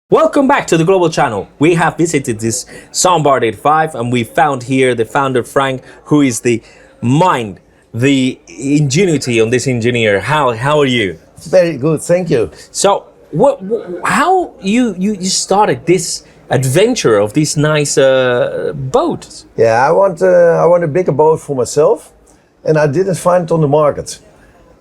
Welcome back to the Global Channel. We have visited this Barth-Yachts 5 and we found here the founder Frank, who is the mind, the ingenuity on this engineer. How are you? Very good, thank you. So, how you started this adventure of this nice boat? Yeah, I want a bigger boat for myself, and I didn't find it on the market.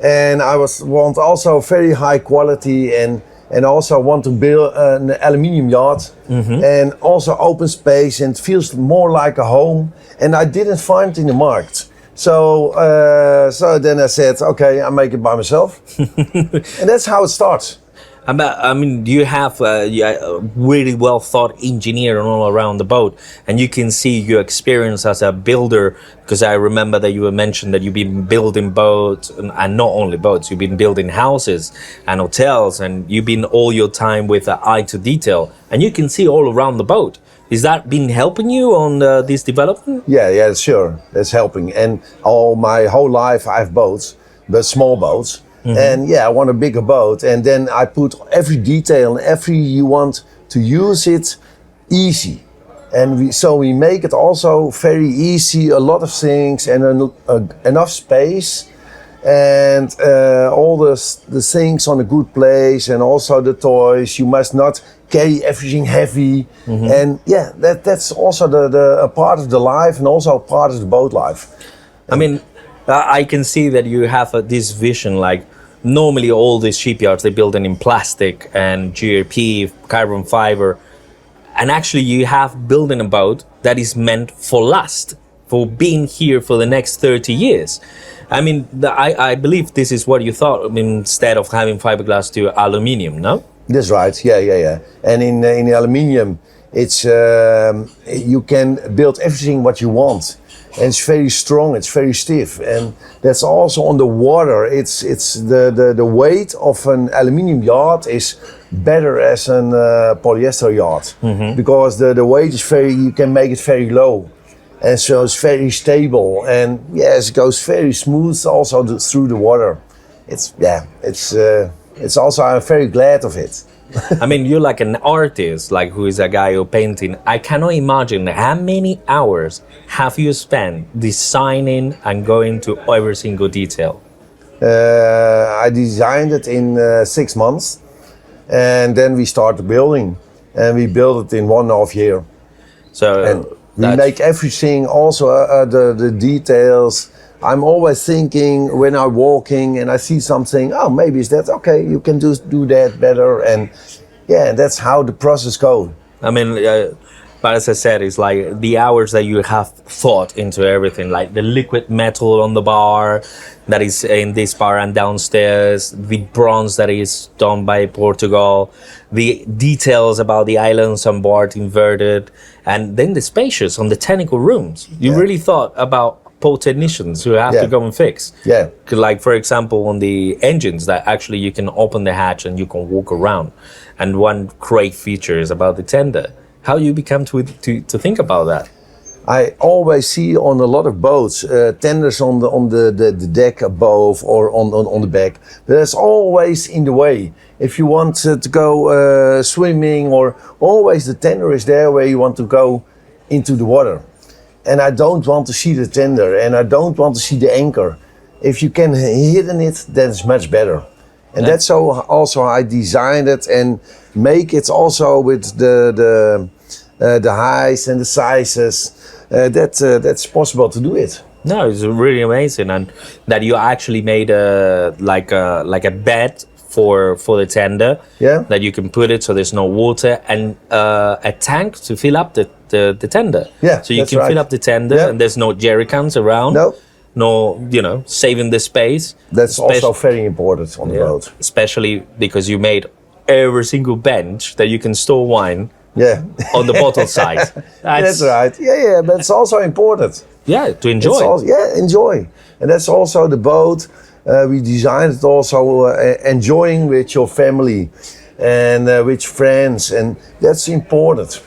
And I want also very high quality and also want to build an aluminium yacht and also open space and it feels more like a home. And I didn't find it in the market. So then I said, okay, I'll make it by myself. And that's how it starts. I mean, you have a really well thought engineer all around the boat, and you can see your experience as a builder. Because I remember that you were mentioned that you've been building boats, and not only boats, you've been building houses and hotels, and you've been all your time with an eye to detail, and you can see all around the boat. Is that been helping you on this development? Yeah, sure, that's helping. And my whole life I have boats, but small boats. And yeah, I want a bigger boat, and then I put every detail and you want to use it easy, and so we make it also very easy. A lot of things and enough space, and all the things on a good place, and also the toys. You must not carry everything heavy, and yeah, that's also a part of the life and also a part of the boat life. I mean, I can see that you have this vision like. Normally, all these shipyards, they build them in plastic and GRP, carbon fiber. And actually, you have building a boat that is meant for last, for being here for the next 30 years. I mean, I believe this is what you thought, I mean, instead of having fiberglass to aluminium, no? That's right, yeah. And in aluminium, it's you can build everything what you want. And it's very strong, it's very stiff, and that's also on the water. It's the weight of an aluminium yacht is better as an polyester yacht because the weight is you can make it very low, and so it's very stable, and yes, it goes very smooth also through the water. It's also, I'm very glad of it. I mean, you're like an artist, like who is a guy who painting. I cannot imagine how many hours have you spent designing and going to every single detail. I designed it in 6 months, and then we started building, and we built it in 1.5 years. So and we make everything, also the details. I'm always thinking when I'm walking and I see something, oh, maybe it's that, okay, you can do that better. And yeah, that's how the process goes. I mean, but as I said, it's like the hours that you have thought into everything, like the liquid metal on the bar that is in this bar and downstairs, the bronze that is done by Portugal, the details about the islands on board inverted, and then the spacious on the technical rooms. You really thought about port technicians who have to go and fix. Yeah. Like, for example, on the engines that actually you can open the hatch and you can walk around. And one great feature is about the tender. How you become to think about that? I always see on a lot of boats tenders on the deck above or on the back. But that's always in the way. If you want to go swimming, or always the tender is there where you want to go into the water. And I don't want to see the tender, and I don't want to see the anchor. If you can hidden it, then it's much better. And that's also I designed it and make it also with the heights and the sizes. That's possible to do it. No, it's really amazing, and that you actually made like a bed for the tender. Yeah. That you can put it so there's no water, and a tank to fill up the tender. Yeah. So you can fill up the tender, and there's no jerry cans around. No, saving the space. That's also very important on the boat. Especially because you made every single bench that you can store wine. Yeah. On the bottle side. That's right. Yeah, but it's also important. Yeah, to enjoy. Enjoy. And that's also the boat. We designed it also enjoying with your family and with friends, and that's important.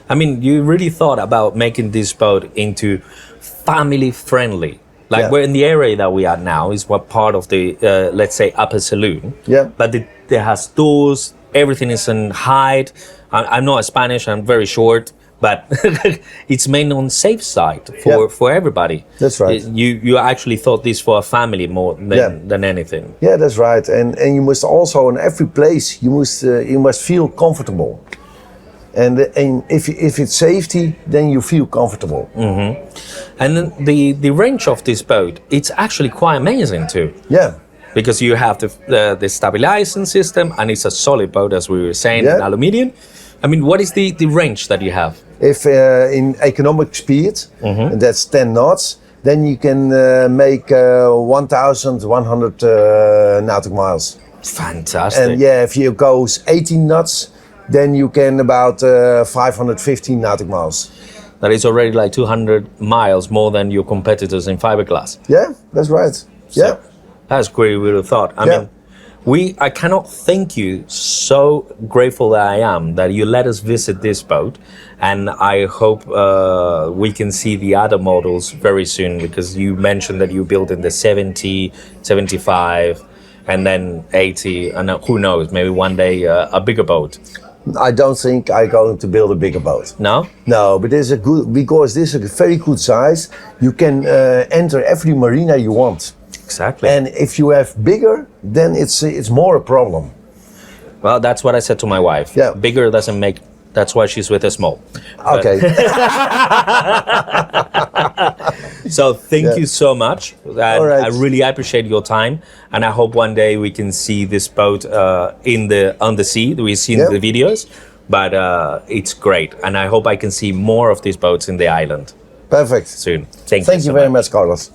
I mean, you really thought about making this boat into family friendly. Like we're in the area that we are now is what part of the, let's say, upper saloon. Yeah. But it has doors, everything is in height. I'm not Spanish, I'm very short, but it's made on safe side for everybody. That's right. You actually thought this for a family more than anything. Yeah, that's right. And you must also, in every place, you must feel comfortable. And if it's safety, then you feel comfortable. And then the range of this boat, it's actually quite amazing too. Yeah. Because you have the stabilizing system, and it's a solid boat, as we were saying, in aluminium. I mean, what is the range that you have? If in economic speed, and that's 10 knots, then you can make 1,100 nautical miles. Fantastic. And yeah, if you go 18 knots, then you can about 515 nautical miles. That is already like 200 miles more than your competitors in fiberglass. Yeah, that's right. So, that's great, we would have thought. I mean, I cannot thank you, so grateful that I am that you let us visit this boat, and I hope we can see the other models very soon, because you mentioned that you built in the 70, 75, and then 80, and who knows, maybe one day a bigger boat. I don't think I'm going to build a bigger boat. No? No, but this is because this is a very good size. You can enter every marina you want. Exactly. And if you have bigger, then it's more a problem. Well, that's what I said to my wife. Yeah. Bigger doesn't make. That's why she's with a small. Okay. So thank you so much. And All right. I really appreciate your time, and I hope one day we can see this boat on the sea. We've seen the videos, but it's great, and I hope I can see more of these boats in the island. Perfect. Soon. Thank you so very much, Carlos.